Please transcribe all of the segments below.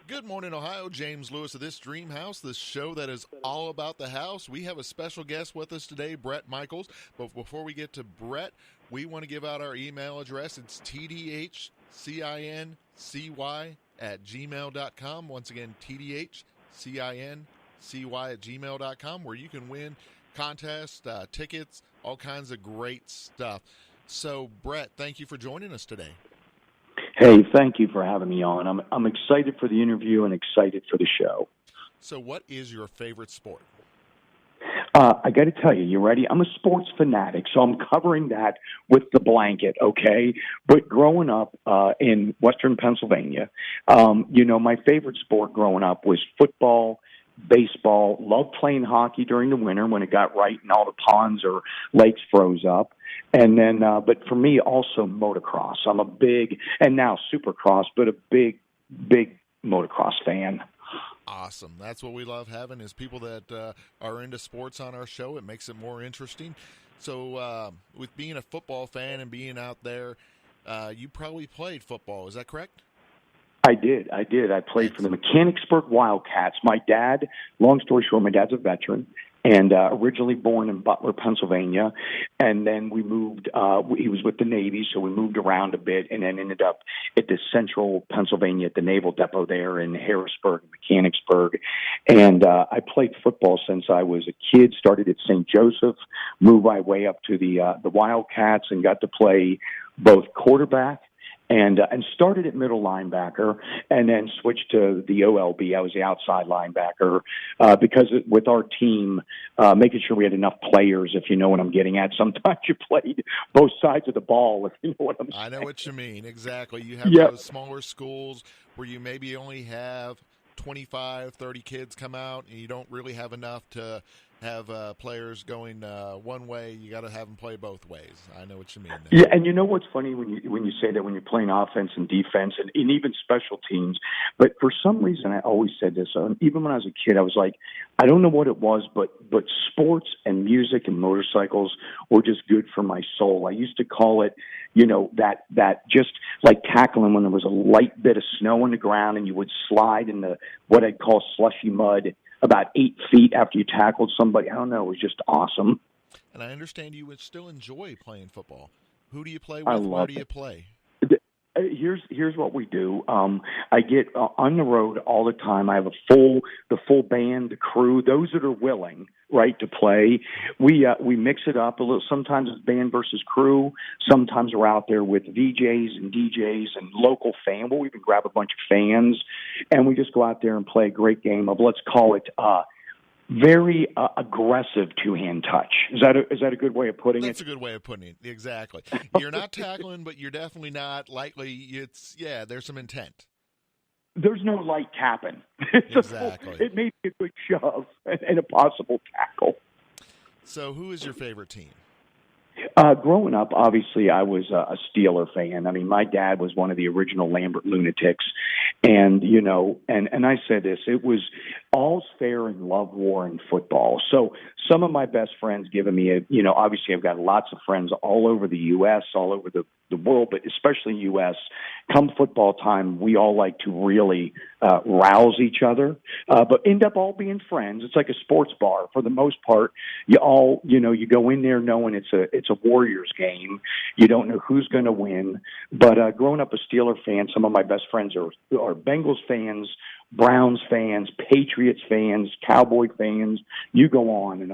Good morning, Ohio. James Lewis of This Dream House, the show that is all about the house. We have a special guest with us today, Bret Michaels. But before we get to Bret, we want to give out our email address. It's tdhcincy@gmail.com. Once again, tdhcincy@gmail.com, where you can win contests, tickets, all kinds of great stuff. So, Bret, thank you for joining us today. Hey, thank you for having me on. I'm excited for the interview and excited for the show. So what is your favorite sport? I got to tell you, you ready? I'm a sports fanatic, so I'm covering that with the blanket, okay? But growing up in Western Pennsylvania, my favorite sport growing up was football, baseball. Loved playing hockey during the winter when it got right and all the ponds or lakes froze up. And then, but for me, also motocross. I'm a big, and now supercross, but a big motocross fan. Awesome. That's what we love having is people that are into sports on our show. It makes it more interesting. So with being a football fan and being out there, you probably played football. Is that correct? I did. I played for the Mechanicsburg Wildcats. My dad, long story short, my dad's a veteran and originally born in Butler, Pennsylvania. And then we moved, he was with the Navy, so we moved around a bit and then ended up at the central Pennsylvania at the Naval Depot there in Harrisburg, Mechanicsburg. And I played football since I was a kid, started at St. Joseph, moved my way up to the Wildcats and got to play both quarterback and started at middle linebacker and then switched to the OLB. I was the outside linebacker because with our team, making sure we had enough players, if you know what I'm getting at. Sometimes you played both sides of the ball, if you know what I'm saying. I know what you mean, exactly. You have those smaller schools where you maybe only have 25, 30 kids come out, and you don't really have enough to have players going one way. You got to have them play both ways. I know what you mean there. Yeah, and you know what's funny when you say that when you're playing offense and defense and even special teams. But for some reason, I always said this. Even when I was a kid, I was like, I don't know what it was, but sports and music and motorcycles were just good for my soul. I used to call it, that just like tackling when there was a light bit of snow on the ground and you would slide in the what I'd call slushy mud about 8 feet after you tackled somebody. I don't know. It was just awesome. And I understand you would still enjoy playing football. Who do you play with? Where do you play? Here's what we do. I get on the road all the time. I have the full band, the crew, those that are willing, right, to play. We mix it up a little. Sometimes it's band versus crew. Sometimes we're out there with VJs and DJs and local fan. We'll even grab a bunch of fans, and we just go out there and play a great game of, let's call it, very aggressive two-hand touch. Is that a good way of putting it? That's a good way of putting it. Exactly. You're not tackling, but you're definitely not lightly. There's some intent. There's no light tapping. Exactly. It may be a good shove and a possible tackle. So who is your favorite team? Growing up, obviously, I was a Steeler fan. I mean, my dad was one of the original Lambert Lunatics. And, and I said this, it was all's fair in love, war, and football. So some of my best friends giving me obviously I've got lots of friends all over the U.S., all over the world, but especially U.S. Come football time, we all like to really rouse each other, but end up all being friends. It's like a sports bar for the most part. You all, you go in there knowing it's a Warriors game. You don't know who's going to win. But growing up a Steeler fan, some of my best friends are Bengals fans, Browns fans, Patriots fans, Cowboy fans. You go on, and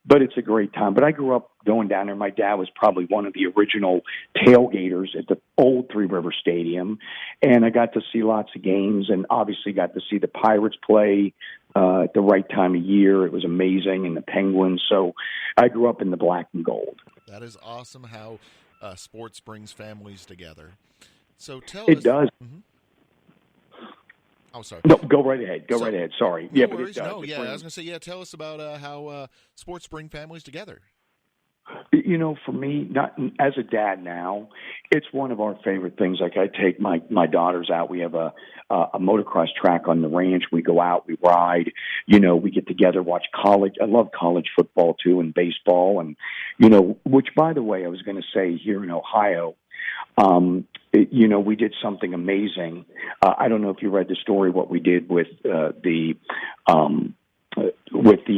but it's a great time. But I grew up going down there. My dad was probably one of the original tailgaters at the old Three River Stadium, and I got to see lots of games, and obviously got to see the Pirates play at the right time of year. It was amazing, and the Penguins. So I grew up in the black and gold. That is awesome how sports brings families together. So tell us. It does. Mm-hmm. Oh, sorry. No, go right ahead. Right ahead. Sorry. No yeah, worries. But it does. No, I was going to say, tell us about how sports bring families together. For me, not as a dad now, it's one of our favorite things. Like I take my daughters out. We have a motocross track on the ranch. We go out, we ride. We get together, watch college. I love college football too, and baseball, and which by the way, I was going to say here in Ohio, We did something amazing. I don't know if you read the story, what we did with the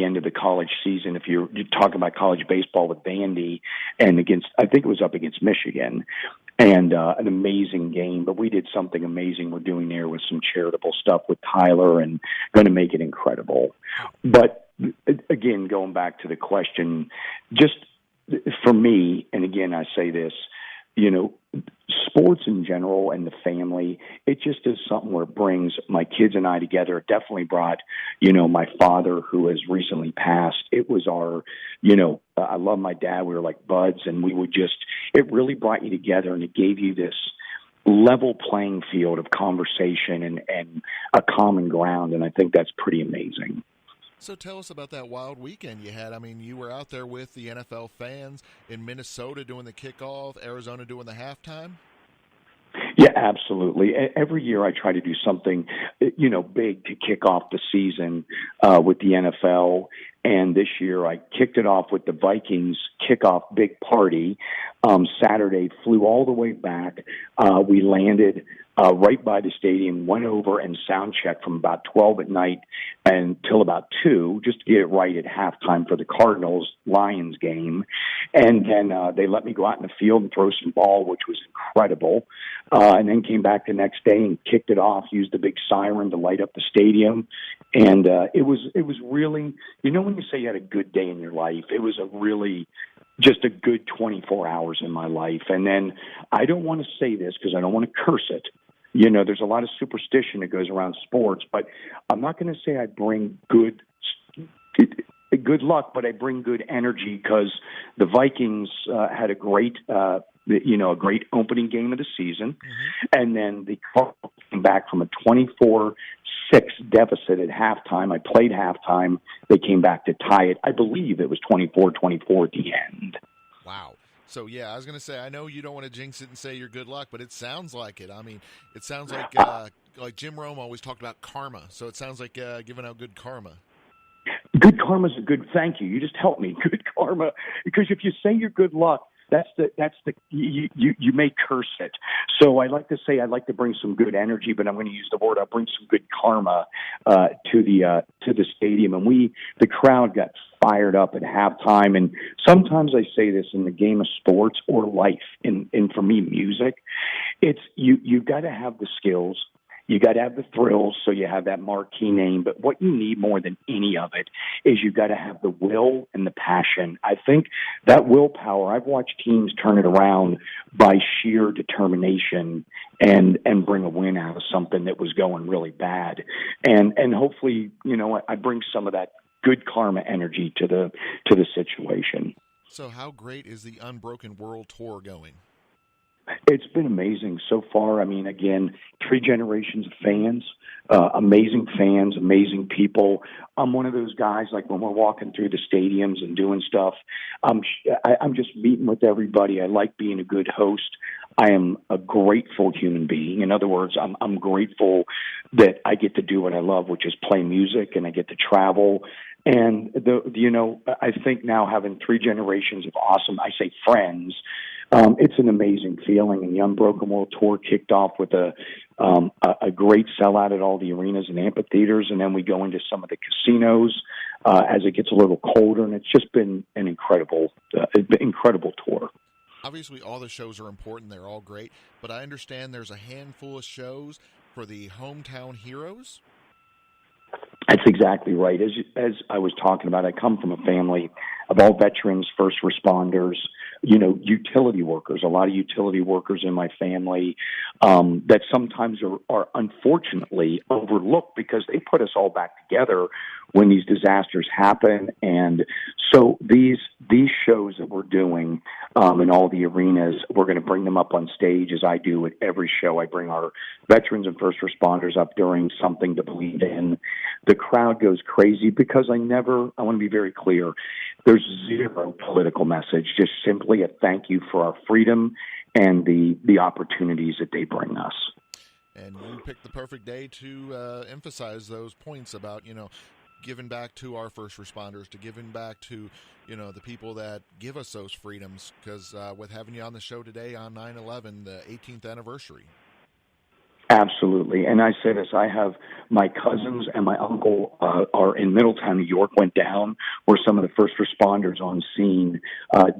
end of the college season. If you're talking about college baseball with Vandy and I think it was up against Michigan, and an amazing game. But we did something amazing we're doing there with some charitable stuff with Tyler and going to make it incredible. But again, going back to the question, just for me, and again, I say this, sports in general and the family, it just is something where it brings my kids and I together. It definitely brought, my father, who has recently passed. It was I love my dad. We were like buds, and it really brought you together, and it gave you this level playing field of conversation and a common ground. And I think that's pretty amazing. So tell us about that wild weekend you had. I mean, you were out there with the NFL fans in Minnesota doing the kickoff, Arizona doing the halftime. Yeah, absolutely. Every year I try to do something, big to kick off the season with the NFL. And this year I kicked it off with the Vikings kickoff big party. Saturday, flew all the way back. We landed right by the stadium, went over and sound checked from about 12 at night until about 2, just to get it right at halftime for the Cardinals-Lions game. And then they let me go out in the field and throw some ball, which was incredible. And then came back the next day and kicked it off, used the big siren to light up the stadium. And it was really, when you say you had a good day in your life, it was just a good 24 hours in my life. And then I don't want to say this because I don't want to curse it. There's a lot of superstition that goes around sports, but I'm not going to say I bring good luck, but I bring good energy because the Vikings had a great, a great opening game of the season. Mm-hmm. And then the Cardinals came back from a 24-6 deficit at halftime. I played halftime. They came back to tie it. I believe it was 24-24 at the end. Wow. So, yeah, I was going to say, I know you don't want to jinx it and say you're good luck, but it sounds like it. I mean, it sounds like Jim Rome always talked about karma. So it sounds like giving out good karma. Good karma is a good thank you. You just helped me. Good karma. Because if you say you're good luck, you may curse it. So I like to say I'd like to bring some good energy, but I'm going to use the word I'll bring some good karma to the stadium. And the crowd got fired up at halftime. And sometimes I say this in the game of sports or life, and for me, music. It's you've got to have the skills. You got to have the thrills, so you have that marquee name. But what you need more than any of it is you got to have the will and the passion. I think that willpower, I've watched teams turn it around by sheer determination and bring a win out of something that was going really bad. And hopefully, I bring some of that good karma energy to the situation. So how great is the Unbroken World Tour going? It's been amazing so far. I mean, again, 3 generations of fans, amazing fans, amazing people. I'm one of those guys, like when we're walking through the stadiums and doing stuff, I'm just meeting with everybody. I like being a good host. I am a grateful human being. In other words, I'm grateful that I get to do what I love, which is play music, and I get to travel. And I think now having 3 generations of awesome, I say friends, it's an amazing feeling. And the Unbroken World Tour kicked off with a great sellout at all the arenas and amphitheaters, and then we go into some of the casinos as it gets a little colder. And it's just been an incredible tour. Obviously, all the shows are important; they're all great. But I understand there's a handful of shows for the hometown heroes. That's exactly right. As I was talking about, I come from a family of all veterans, first responders, utility workers, a lot of utility workers in my family that sometimes are unfortunately overlooked because they put us all back together when these disasters happen. And so these shows that we're doing in all the arenas, we're going to bring them up on stage as I do at every show. I bring our veterans and first responders up during something to believe in. The crowd goes crazy because I want to be very clear, there's zero political message, just simply a thank you for our freedom and the opportunities that they bring us. And you picked the perfect day to emphasize those points about, giving back to our first responders, to giving back to, the people that give us those freedoms. Because with having you on the show today on 9/11, the 18th anniversary. Absolutely. And I say this, I have my cousins and my uncle are in Middletown, New York, went down, were some of the first responders on scene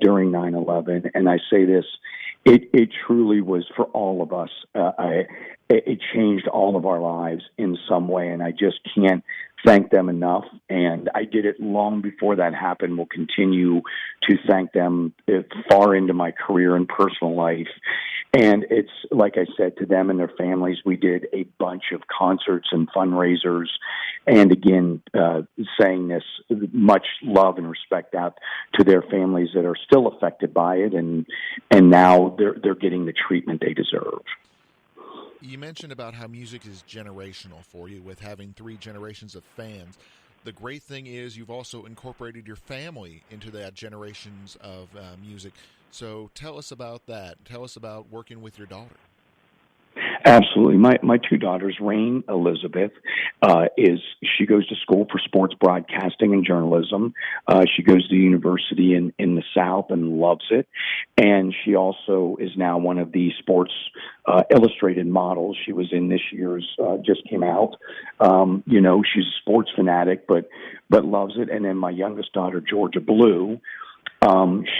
during 9/11. And I say this, it truly was for all of us. It changed all of our lives in some way, and I just can't thank them enough. And I did it long before that happened. Will continue to thank them far into my career and personal life. And it's, like I said, to them and their families, we did a bunch of concerts and fundraisers. And again, saying this, much love and respect out to their families that are still affected by it. And now they're getting the treatment they deserve. You mentioned about how music is generational for you, with having 3 generations of fans. The great thing is you've also incorporated your family into that generations of music. So tell us about that. Tell us about working with your daughter. Absolutely. My 2 daughters, Rain Elizabeth, she goes to school for sports broadcasting and journalism. She goes to university in the South and loves it. And she also is now one of the Sports Illustrated models. She was in this year's, just came out. She's a sports fanatic, but loves it. And then my youngest daughter, Georgia Blue,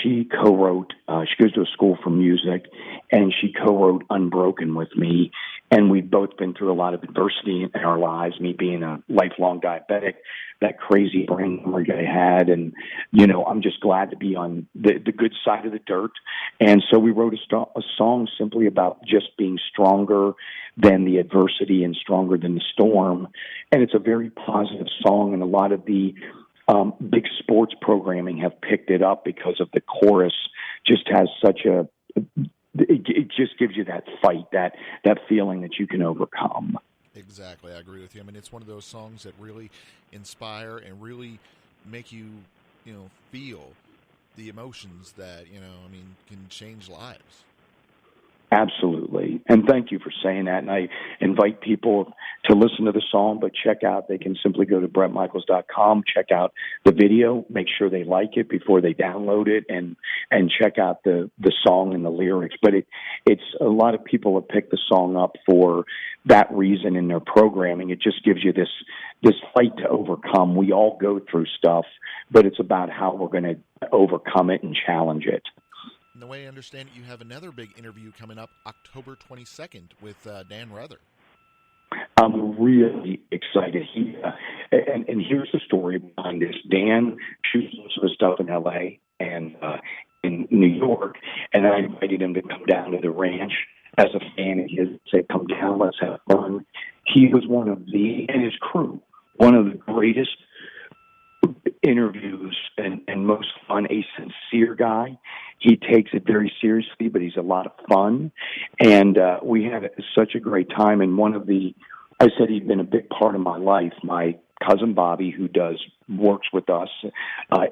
she co-wrote, she goes to a school for music, and she co-wrote Unbroken with me. And we've both been through a lot of adversity in our lives, me being a lifelong diabetic, that crazy brain hemorrhage I had. And, I'm just glad to be on the good side of the dirt. And so we wrote a song simply about just being stronger than the adversity and stronger than the storm. And it's a very positive song, and a lot of the big sports programming have picked it up because of the chorus. Just has it just gives you that fight, that feeling that you can overcome. Exactly, I agree with you. I mean, it's one of those songs that really inspire and really make you, feel the emotions that can change lives. Absolutely. And thank you for saying that. And I invite people to listen to the song, but they can simply go to BretMichaels.com, check out the video, make sure they like it before they download it, and check out the song and the lyrics. But it's a lot of people have picked the song up for that reason in their programming. It just gives you this fight to overcome. We all go through stuff, but it's about how we're going to overcome it and challenge it. And the way I understand it, you have another big interview coming up October 22nd with Dan Rather. I'm really excited. And here's the story behind this. Dan shoots most of his stuff in L.A. and in New York, and I invited him to come down to the ranch as a fan, and he said, "Come down, let's have fun." He was and his crew, one of the greatest interviews and most fun, a sincere guy. He takes it very seriously, but he's a lot of fun. And we had such a great time. And I said he'd been a big part of my life. My cousin Bobby, who works with us,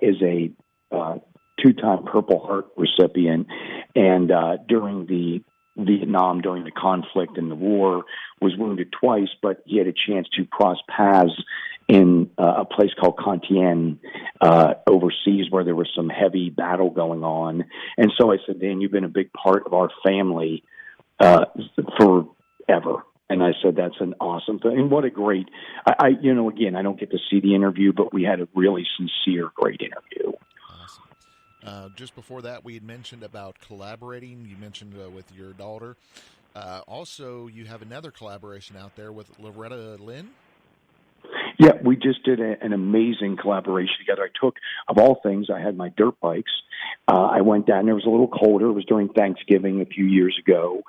is a 2-time Purple Heart recipient. And during the Vietnam, during the conflict and the war, was wounded twice, but he had a chance to cross paths in a place called Contienne overseas, where there was some heavy battle going on. And so I said, Dan, you've been a big part of our family forever. And I said, that's an awesome thing. And what a great, again, I don't get to see the interview, but we had a really sincere, great interview. Awesome. Just before that, we had mentioned about collaborating. You mentioned with your daughter. Also, you have another collaboration out there with Loretta Lynn. Yeah, we just did an amazing collaboration together. I took, of all things, I had my dirt bikes. I went down. It was a little colder. It was during Thanksgiving a few years ago.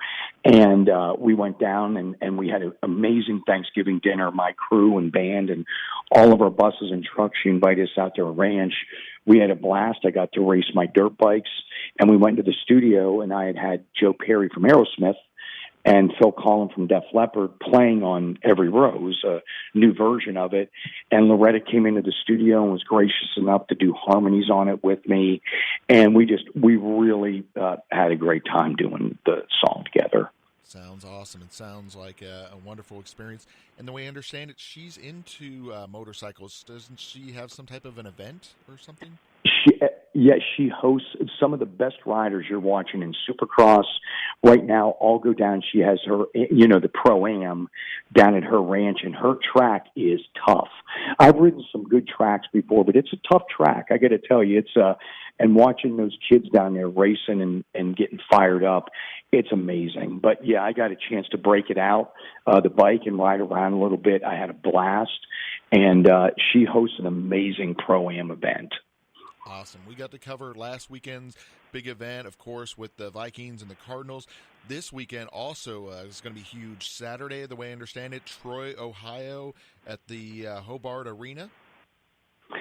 And we went down and we had an amazing Thanksgiving dinner. My crew and band and all of our buses and trucks, she invited us out to a ranch. We had a blast. I got to race my dirt bikes. And we went to the studio, and I had Joe Perry from Aerosmith and Phil Collin from Def Leppard playing on Every Rose, a new version of it. And Loretta came into the studio and was gracious enough to do harmonies on it with me. And we really had a great time doing the song together. Sounds awesome. It sounds like a wonderful experience. And the way I understand it, she's into motorcycles. Doesn't she have some type of an event or something? She hosts some of the best riders you're watching in Supercross right now. All go down. She has her, the Pro-Am down at her ranch, and her track is tough. I've ridden some good tracks before, but it's a tough track. I got to tell you, and watching those kids down there racing and getting fired up, it's amazing. But yeah, I got a chance to break it out, the bike, and ride around a little bit. I had a blast, and she hosts an amazing Pro-Am event. Awesome. We got to cover last weekend's big event, of course, with the Vikings and the Cardinals. This weekend also is going to be huge. Saturday, the way I understand it, Troy, Ohio, at the Hobart Arena.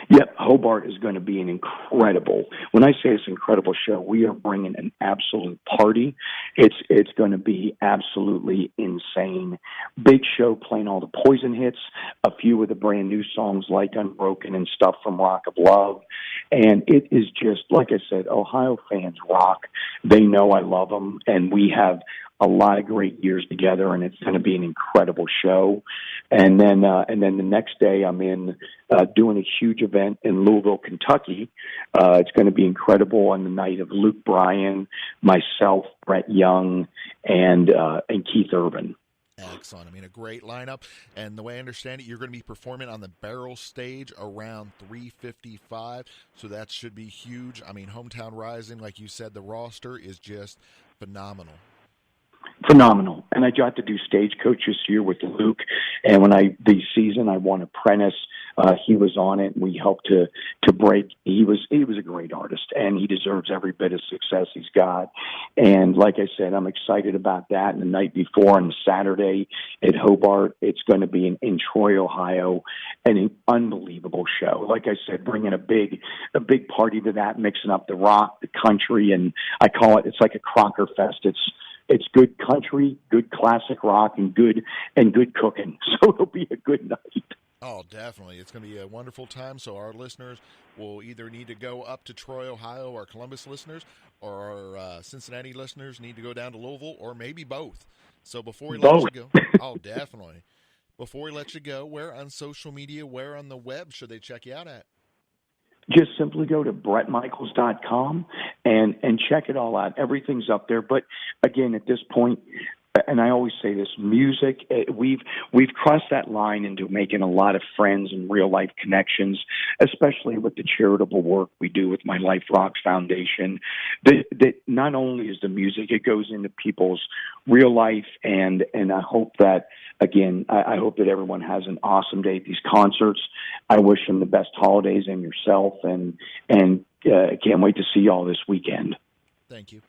Yep, Hobart is going to be an incredible, when I say it's an incredible show, we are bringing an absolute party. It's going to be absolutely insane. Big show, playing all the Poison hits, a few of the brand new songs like Unbroken and stuff from Rock of Love. And it is just, like I said, Ohio fans rock. They know I love them, and we have a lot of great years together, and it's going to be an incredible show. And then the next day, I'm doing a huge event in Louisville, Kentucky. It's going to be incredible on the night of Luke Bryan, myself, Brett Young, and Keith Urban. Excellent. I mean, a great lineup. And the way I understand it, you're going to be performing on the barrel stage around 3:55. So that should be huge. I mean, Hometown Rising, like you said, the roster is just phenomenal. Phenomenal. And I got to do Stagecoach this year with Luke. And when the season I won Apprentice, he was on it, and we helped to break. He was a great artist, and he deserves every bit of success he's got. And like I said, I'm excited about that. And the night before, on Saturday at Hobart, it's going to be in Troy, Ohio, an unbelievable show. Like I said, bringing a big party to that, mixing up the rock, the country, and I call it's like a Crocker Fest. It's good country, good classic rock, and good cooking. So it'll be a good night. Oh, definitely. It's going to be a wonderful time. So our listeners will either need to go up to Troy, Ohio, our Columbus listeners, or our Cincinnati listeners need to go down to Louisville, or maybe both. So before we let you go, oh, definitely. Before we let you go, where on social media, where on the web should they check you out at? Just simply go to BretMichaels.com and check it all out. Everything's up there. But again, at this point, and I always say this, music, we've crossed that line into making a lot of friends and real life connections, especially with the charitable work we do with My Life Rocks Foundation. That not only is the music, it goes into people's real life, and I hope that, again, I hope that everyone has an awesome day at these concerts. I wish them the best holidays, and yourself, and can't wait to see you all this weekend. Thank you.